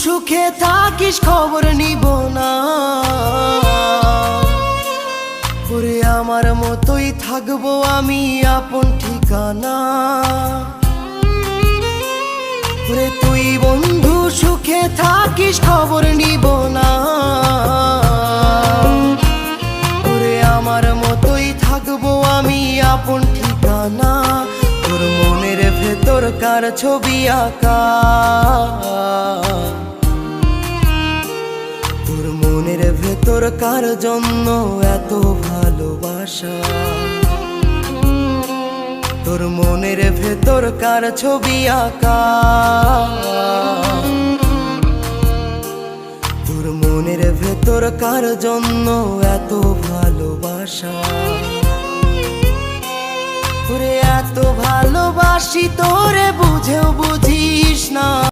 সুখে থাকিস খবর নিব না, ওরে আমার মতোই থাকবো আমি আপন ঠিকানা। ওরে তুই বন্ধু সুখে থাকিস খবর নিব না, ওরে আমার মতোই থাকবো আমি আপন ঠিকানা। তোর মনের ভেতর কার ছবি আঁকা, তোর মনের ভেতর কার জন্য এত ভালোবাসা, তোর মনের ভেতর কার ছবি আঁকা, তোর মনের ভেতর কার জন্য এত ভালোবাসা। তোরে এত ভালোবাসি তোরে বুঝেও বুঝিস না।